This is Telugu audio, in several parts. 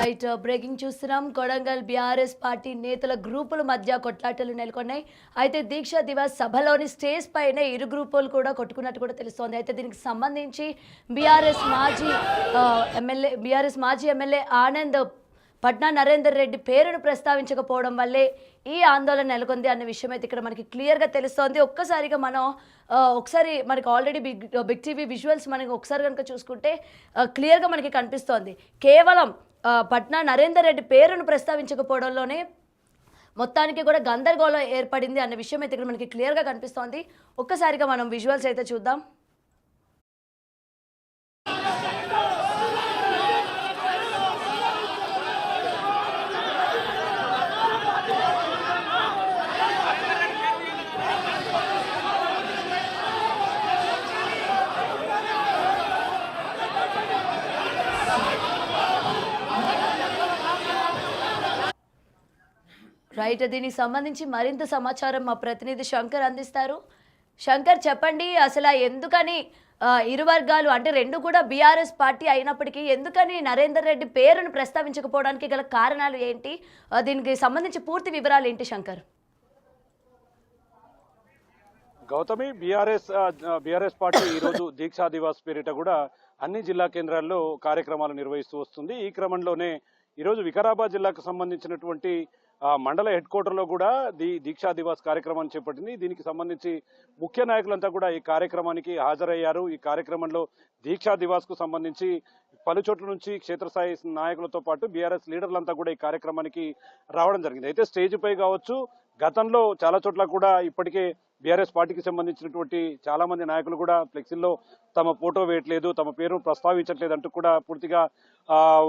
రైట్ బ్రేకింగ్ చూస్తున్నాం. కొడంగల్ బీఆర్ఎస్ పార్టీ నేతల గ్రూపుల మధ్య కొట్లాటలు నెలకొన్నాయి. అయితే దీక్షా దివాస్ సభలోని స్టేజ్ పైనే ఇరు గ్రూపులు కూడా కొట్టుకున్నట్టు కూడా తెలుస్తోంది. అయితే దీనికి సంబంధించి బీఆర్ఎస్ మాజీ ఎమ్మెల్యే ఆనంద్ పట్నా నరేందర్ రెడ్డి పేరును ప్రస్తావించకపోవడం వల్లే ఈ ఆందోళన నెలకొంది అన్న విషయం అయితే ఇక్కడ మనకి క్లియర్గా తెలుస్తోంది. ఒక్కసారిగా మనం మనకి ఆల్రెడీ బిగ్ టీవీ విజువల్స్ మనకి ఒకసారి కనుక చూసుకుంటే క్లియర్గా మనకి కనిపిస్తోంది. కేవలం పట్నా నరేందర్ రెడ్డి పేరును ప్రస్తావించకపోవడంలోనే మొత్తానికి కూడా గందరగోళం ఏర్పడింది అన్న విషయం అయితే ఇక్కడ మనకి క్లియర్గా కనిపిస్తోంది. ఒక్కసారిగా మనం విజువల్స్ అయితే చూద్దాం. రైట్, దీనికి సంబంధించి మరింత సమాచారం మా ప్రతినిధి శంకర్ అందిస్తారు. శంకర్, చెప్పండి, అసలు ఎందుకని ఇరు వర్గాలు అంటే రెండు కూడా బీఆర్ఎస్ పార్టీ అయినప్పటికీ ఎందుకని నరేందర్ రెడ్డి పేరును ప్రస్తావించకపోవడానికి గల కారణాలు ఏంటి? దీనికి సంబంధించి పూర్తి వివరాలు ఏంటి శంకర్? గౌతమి, బీఆర్ఎస్ పార్టీ ఈరోజు దీక్షా దివాస్ పేరిట కూడా అన్ని జిల్లా కేంద్రాల్లో కార్యక్రమాలు నిర్వహిస్తూ వస్తుంది. ఈ క్రమంలోనే ఈరోజు వికారాబాద్ జిల్లాకు సంబంధించినటువంటి మండల హెడ్ క్వార్టర్లో కూడా దీక్షా దివాస్ కార్యక్రమాన్ని చేపట్టింది. దీనికి సంబంధించి ముఖ్య నాయకులంతా కూడా ఈ కార్యక్రమానికి హాజరయ్యారు. ఈ కార్యక్రమంలో దీక్షా దివాస్ కు సంబంధించి పలు చోట్ల నుంచి క్షేత్రస్థాయి నాయకులతో పాటు బీఆర్ఎస్ లీడర్లంతా కూడా ఈ కార్యక్రమానికి రావడం జరిగింది. అయితే స్టేజ్ పై కావచ్చు, గతంలో చాలా చోట్ల కూడా ఇప్పటికే బీఆర్ఎస్ పార్టీకి సంబంధించినటువంటి చాలా మంది నాయకులు కూడా ఫ్లెక్సీల్లో తమ ఫోటో వేయట్లేదు, తమ పేరు ప్రస్తావించట్లేదు అంటూ కూడా పూర్తిగా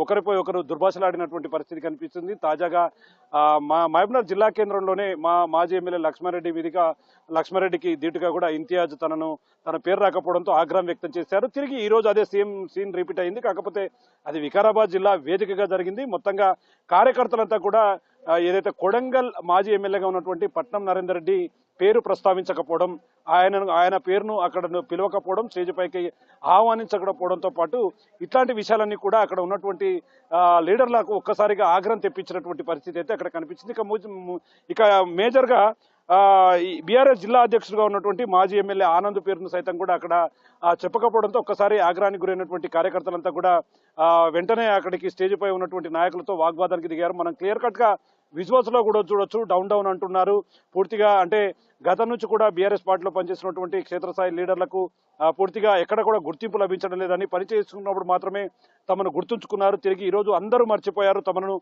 ఒకరిపై ఒకరు దుర్భాషలాడినటువంటి పరిస్థితి కనిపిస్తుంది. తాజాగా మహబూబ్నగర్ జిల్లా కేంద్రంలోనే మాజీ ఎమ్మెల్యే లక్ష్మారెడ్డికి ధీటుగా కూడా ఇంతియాజ్ తన పేరు రాకపోవడంతో ఆగ్రహం వ్యక్తం చేశారు. తిరిగి ఈ రోజు అదే సేమ్ సీన్ రిపీట్ అయింది. కాకపోతే అది వికారాబాద్ జిల్లా వేదికగా జరిగింది. మొత్తంగా కార్యకర్తలంతా కూడా ఏదైతే కొడంగల్ మాజీ ఎమ్మెల్యేగా ఉన్నటువంటి పట్నం నరేందర్ రెడ్డి పేరు ప్రస్తావించకపోవడం, ఆయన పేరును అక్కడ పిలవకపోవడం, స్టేజ్ పైకి ఆహ్వానించకపోవడంతో పాటు ఇట్లాంటి విషయాలన్నీ కూడా అక్కడ ఉన్నటువంటి లీడర్లకు ఒక్కసారిగా ఆగ్రహం తెప్పించినటువంటి పరిస్థితి అయితే అక్కడ కనిపించింది. ఇక మేజర్ గా బీఆర్ఎస్ జిల్లా అధ్యక్షుడిగా ఉన్నటువంటి మాజీ ఎమ్మెల్యే ఆనంద్ పేరును సైతం కూడా అక్కడ చెప్పకపోవడంతో ఒక్కసారి ఆగ్రహానికి గురైనటువంటి కార్యకర్తలంతా కూడా వెంటనే అక్కడికి స్టేజ్ పై ఉన్నటువంటి నాయకులతో వాగ్వాదానికి దిగారు. మనం క్లియర్ కట్ గా విజువల్స్ లో కూడా చూడొచ్చు. డౌన్ అంటున్నారు పూర్తిగా. అంటే గతం నుంచి కూడా బీఆర్ఎస్ పార్టీలో పనిచేసినటువంటి క్షేత్రస్థాయి లీడర్లకు పూర్తిగా ఎక్కడ కూడా గుర్తింపు లభించడం లేదని, పని చేసుకున్నప్పుడు మాత్రమే తమను గుర్తుంచుకున్నారు. తిరిగి ఈ రోజు అందరూ మర్చిపోయారు, తమను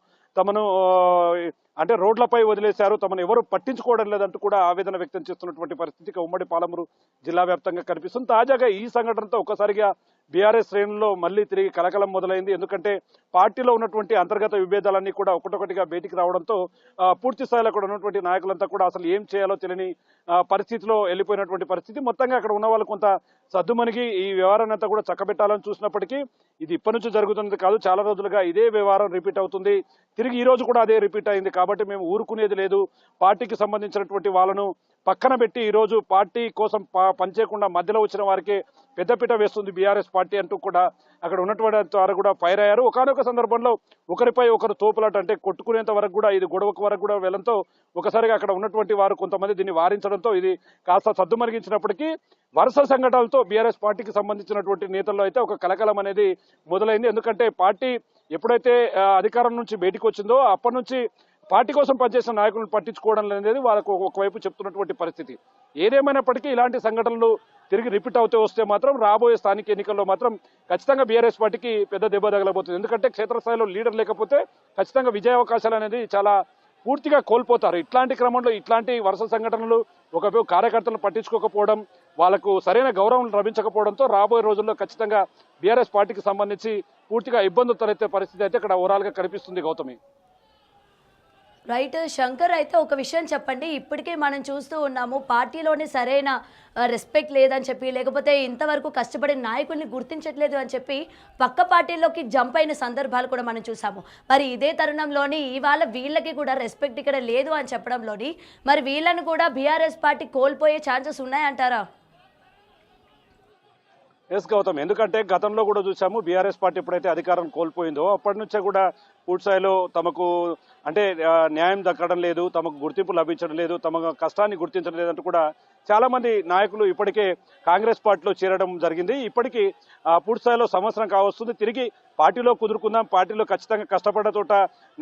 అంటే రోడ్లపై వదిలేశారు, తమను ఎవరు పట్టించుకోవడం లేదంటూ కూడా ఆవేదన వ్యక్తం చేస్తున్నటువంటి పరిస్థితి ఉమ్మడి పాలమూరు జిల్లా వ్యాప్తంగా కనిపిస్తుంది. తాజాగా ఈ సంఘటనతో ఒక్కసారిగా బీఆర్ఎస్ శ్రేణుల్లో మళ్లీ తిరిగి కలకలం మొదలైంది. ఎందుకంటే పార్టీలో ఉన్నటువంటి అంతర్గత విభేదాలన్నీ కూడా ఒకటొకటిగా బయటికి రావడంతో పూర్తి స్థాయిలో కూడా ఉన్నటువంటి నాయకులంతా కూడా అసలు ఏం చేయాలో తెలియని పరిస్థితిలో వెళ్ళిపోయినటువంటి పరిస్థితి. మొత్తంగా అక్కడ ఉన్న వాళ్ళు కొంత సద్దుమణిగి ఈ వ్యవహారాన్ని అంతా కూడా చక్కబెట్టాలని చూసినప్పటికీ ఇది ఇప్పటి నుంచి జరుగుతున్నది కాదు, చాలా రోజులుగా ఇదే వ్యవహారం రిపీట్ అవుతుంది. తిరిగి ఈ రోజు కూడా అదే రిపీట్ అయింది. కాబట్టి మేము ఊరుకునేది లేదు, పార్టీకి సంబంధించినటువంటి వాళ్ళను పక్కన పెట్టి ఈ రోజు పార్టీ కోసం పనిచేయకుండా మధ్యలో వచ్చిన వారికి పెద్దపీట వేస్తుంది బీఆర్ఎస్ పార్టీ అంటూ కూడా అక్కడ ఉన్నటువంటి వారు కూడా ఫైర్ అయ్యారు. ఒకనొక సందర్భంలో ఒకరిపై ఒకరు తోపులాట, అంటే కొట్టుకునేంత వరకు కూడా, ఇది గొడవకు వరకు కూడా వెళ్ళడంతో ఒకసారిగా అక్కడ ఉన్నటువంటి వారు కొంతమంది దీన్ని వారించడంతో ఇది కాస్త సద్దుమరిగించినప్పటికీ వరుస సంఘటనలతో బీఆర్ఎస్ పార్టీకి సంబంధించినటువంటి నేతల్లో అయితే ఒక కలకలం అనేది మొదలైంది. ఎందుకంటే పార్టీ ఎప్పుడైతే అధికారం నుంచి బయటకు వచ్చిందో అప్పటి నుంచి పార్టీ కోసం పనిచేసిన నాయకులను పట్టించుకోవడం అనేది వాళ్ళకు ఒకవైపు చెప్తున్నటువంటి పరిస్థితి. ఏదేమైనప్పటికీ ఇలాంటి సంఘటనలు తిరిగి రిపీట్ అవుతూ వస్తే మాత్రం రాబోయే స్థానిక ఎన్నికల్లో మాత్రం ఖచ్చితంగా బీఆర్ఎస్ పార్టీకి పెద్ద దెబ్బ తగలబోతుంది. ఎందుకంటే క్షేత్రస్థాయిలో లీడర్ లేకపోతే ఖచ్చితంగా విజయావకాశాలు అనేది చాలా పూర్తిగా కోల్పోతారు. ఇట్లాంటి క్రమంలో ఇట్లాంటి వరుస సంఘటనలు, ఒకవైపు కార్యకర్తలను పట్టించుకోకపోవడం, వాళ్లకు సరైన గౌరవం లభించకపోవడంతో రాబోయే రోజుల్లో ఖచ్చితంగా బీఆర్ఎస్ పార్టీకి సంబంధించి పూర్తిగా ఇబ్బందులు తలెత్తే పరిస్థితి అయితే ఇక్కడ ఓవరాల్ గా కనిపిస్తుంది. గౌతమి, రైట్ శంకర్, అయితే ఒక విషయం చెప్పండి, ఇప్పటికే మనం చూస్తూ ఉన్నాము పార్టీలోనే సరైన రెస్పెక్ట్ లేదని చెప్పి, లేకపోతే ఇంతవరకు కష్టపడిన నాయకుల్ని గుర్తించట్లేదు అని చెప్పి పక్క పార్టీలోకి జంప్ అయిన సందర్భాలు కూడా మనం చూసాము. మరి ఇదే తరుణంలోని ఇవాళ వీళ్ళకి కూడా రెస్పెక్ట్ ఇక్కడ లేదు అని చెప్పడంలోని మరి వీళ్ళను కూడా బీఆర్ఎస్ పార్టీ కోల్పోయే ఛాన్సెస్ ఉన్నాయంటారా? ఎస్ గౌతమ్, ఎందుకంటే గతంలో కూడా చూసాము బీఆర్ఎస్ పార్టీ ఎప్పుడైతే అధికారం కోల్పోయిందో అప్పటి నుంచే కూడా పూర్తి స్థాయిలో తమకు అంటే న్యాయం దక్కడం లేదు, తమకు గుర్తింపు లభించడం లేదు, తమ కష్టాన్ని గుర్తించడం లేదంటూ కూడా చాలా మంది నాయకులు ఇప్పటికే కాంగ్రెస్ పార్టీలో చేరడం జరిగింది. ఇప్పటికీ పూర్తి స్థాయిలో సంవత్సరం కావస్తుంది. తిరిగి పార్టీలో కుదురుకుందాం, పార్టీలో ఖచ్చితంగా కష్టపడ్డ చోట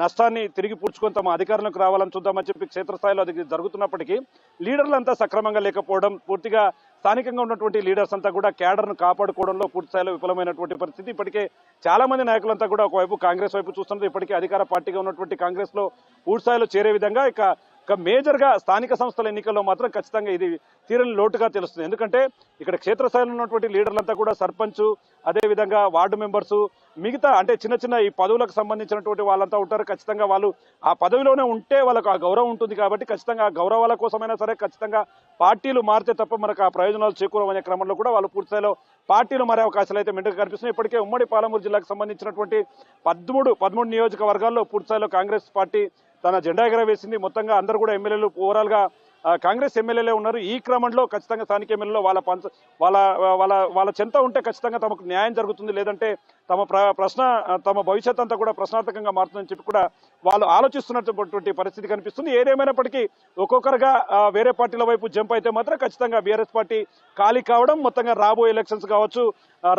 నష్టాన్ని తిరిగి పూడ్చుకొని తమ అధికారంలోకి రావాలని చూద్దామని చెప్పి క్షేత్రస్థాయిలో అది జరుగుతున్నప్పటికీ లీడర్లంతా సక్రమంగా లేకపోవడం, పూర్తిగా స్థానికంగా ఉన్నటువంటి లీడర్స్ అంతా కూడా క్యాడర్ను కాపాడుకోవడంలో పూర్తి స్థాయిలో విఫలమైనటువంటి పరిస్థితి. ఇప్పటికే చాలా మంది నాయకులంతా కూడా ఒకవైపు కాంగ్రెస్ వైపు చూస్తున్నారు. ఇప్పటికే అధికార పార్టీగా ఉన్నటువంటి కాంగ్రెస్ లో పూర్తి స్థాయిలో చేరే విధంగా ఇక మేజర్ గా స్థానిక సంస్థల ఎన్నికల్లో మాత్రం ఖచ్చితంగా ఇది తీరని లోటుగా తెలుస్తుంది. ఎందుకంటే ఇక్కడ క్షేత్రస్థాయిలో ఉన్నటువంటి లీడర్లంతా కూడా సర్పంచ్, అదే విధంగా వార్డు మెంబర్స్, మిగతా అంటే చిన్న చిన్న ఈ పదవులకు సంబంధించినటువంటి వాళ్ళంతా ఉంటారు. ఖచ్చితంగా వాళ్ళు ఆ పదవిలోనే ఉంటే వాళ్ళకు ఆ గౌరవం ఉంటుంది కాబట్టి ఖచ్చితంగా ఆ గౌరవాల కోసమైనా సరే ఖచ్చితంగా పార్టీలు మారితే తప్ప మనకు ఆ ప్రయోజనాలు చేకూరవనే క్రమంలో కూడా వాళ్ళు పూర్తిస్థాయిలో పార్టీలు మారే అవకాశాలు అయితే మెండుగా కనిపిస్తున్నాయి. ఇప్పటికే ఉమ్మడి పాలమూరు జిల్లాకు సంబంధించినటువంటి 13 నియోజకవర్గాల్లో పూర్తిస్థాయిలో కాంగ్రెస్ పార్టీ తన జెండా ఎగరవేసింది. మొత్తంగా అందరూ కూడా ఎమ్మెల్యేలు ఓవరాల్ గా కాంగ్రెస్ ఎమ్మెల్యేలే ఉన్నారు. ఈ క్రమంలో ఖచ్చితంగా స్థానిక ఎమ్మెల్యేలో వాళ్ళ చెంత ఉంటే ఖచ్చితంగా తమకు న్యాయం జరుగుతుంది, లేదంటే తమ భవిష్యత్ అంతా కూడా ప్రశ్నార్థకంగా మారుతుందని చెప్పి కూడా వాళ్ళు ఆలోచిస్తున్నటువంటి పరిస్థితి కనిపిస్తుంది. ఏదేమైనప్పటికీ ఒక్కొక్కరుగా వేరే పార్టీల వైపు జంప్ అయితే మాత్రం ఖచ్చితంగా బీఆర్ఎస్ పార్టీ ఖాళీ కావడం, మొత్తంగా రాబోయే ఎలక్షన్స్ కావచ్చు,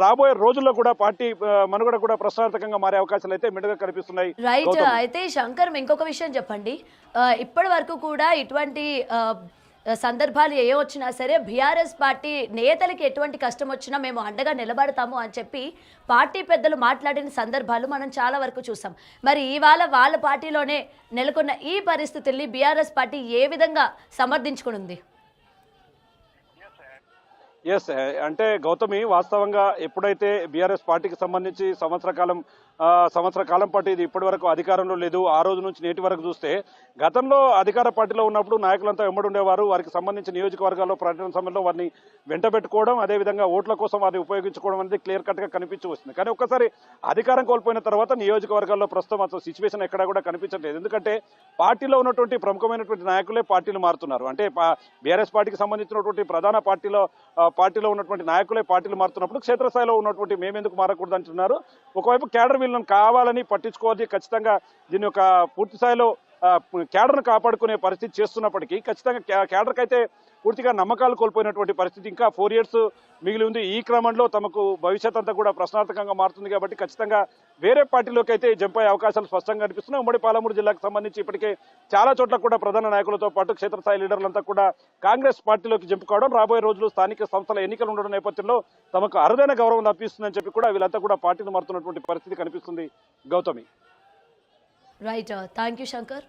రాబోయే రోజుల్లో కూడా పార్టీ మనుగడ కూడా ప్రశ్నార్థకంగా మారే అవకాశాలు అయితే మెండుగా కనిపిస్తున్నాయి. రైట్. అయితే శంకర్, ఇంకొక విషయం చెప్పండి. ఇప్పటి వరకు కూడా ఇటువంటి సందర్భాలు ఏ వచ్చినా సరే బీఆర్ఎస్ పార్టీ నేతలకి ఎటువంటి కష్టం వచ్చినా మేము అండగా నిలబడతాము అని చెప్పి పార్టీ పెద్దలు మాట్లాడిన సందర్భాలు మనం చాలా వరకు చూసాం. మరి ఇవాళ వాళ్ళ పార్టీలోనే నెలకొన్న ఈ పరిస్థితుల్ని బీఆర్ఎస్ పార్టీ ఏ విధంగా సమర్థించుకునుంది? ఎస్, అంటే గౌతమి, వాస్తవంగా ఎప్పుడైతే బీఆర్ఎస్ పార్టీకి సంబంధించి సంవత్సర కాలం పాటు ఇది ఇప్పటి వరకు అధికారంలో లేదు. ఆ రోజు నుంచి నేటి వరకు చూస్తే గతంలో అధికార పార్టీలో ఉన్నప్పుడు నాయకులంతా వెంబడుండేవారు. వారికి సంబంధించిన నియోజకవర్గాల్లో పర్యటన సమయంలో వారిని వెంటబెట్టుకోవడం, అదేవిధంగా ఓట్ల కోసం వారిని ఉపయోగించుకోవడం అనేది క్లియర్ కట్ గా కనిపించి వస్తుంది. కానీ ఒక్కసారి అధికారం కోల్పోయిన తర్వాత నియోజకవర్గాల్లో ప్రస్తుతం అసలు సిచ్యువేషన్ ఎక్కడా కూడా కనిపించట్లేదు. ఎందుకంటే పార్టీలో ఉన్నటువంటి ప్రముఖమైనటువంటి నాయకులే పార్టీలు మారుతున్నారు. అంటే బీఆర్ఎస్ పార్టీకి సంబంధించినటువంటి ప్రధాన పార్టీలో ఉన్నటువంటి నాయకులే పార్టీలు మారుతున్నప్పుడు క్షేత్రస్థాయిలో ఉన్నటువంటి మేమెందుకు మారకూడదు అంటున్నారు. ఒకవైపు క్యాడర్ వీళ్ళని కావాలని పట్టించుకోవాలి, ఖచ్చితంగా దీని యొక్క పూర్తి స్థాయిలో క్యాడర్ను కాపాడుకునే పరిస్థితి చేస్తున్నప్పటికీ ఖచ్చితంగా క్యాడర్కి అయితే పూర్తిగా నమ్మకాలు కోల్పోయినటువంటి పరిస్థితి. ఇంకా 4 years మిగిలి ఉంది. ఈ క్రమంలో తమకు భవిష్యత్ అంతా కూడా ప్రశ్నార్థకంగా మారుతుంది కాబట్టి ఖచ్చితంగా వేరే పార్టీలోకి అయితే జంప్ అయ్యే అవకాశాలు స్పష్టంగా కనిపిస్తున్నాయి. ఉమ్మడి పాలమూరు జిల్లాకు సంబంధించి ఇప్పటికే చాలా చోట్ల కూడా ప్రధాన నాయకులతో పాటు క్షేత్రస్థాయి లీడర్లంతా కూడా కాంగ్రెస్ పార్టీలోకి జంప్ కావడం, రాబోయే రోజులు స్థానిక సంస్థల ఎన్నికలు ఉండడం నేపథ్యంలో తమకు అరుదైన గౌరవం లభిస్తుందని చెప్పి కూడా వీళ్ళంతా కూడా పార్టీలు మారుతున్నటువంటి పరిస్థితి కనిపిస్తుంది. Gautami. Right. Thank you Shankar.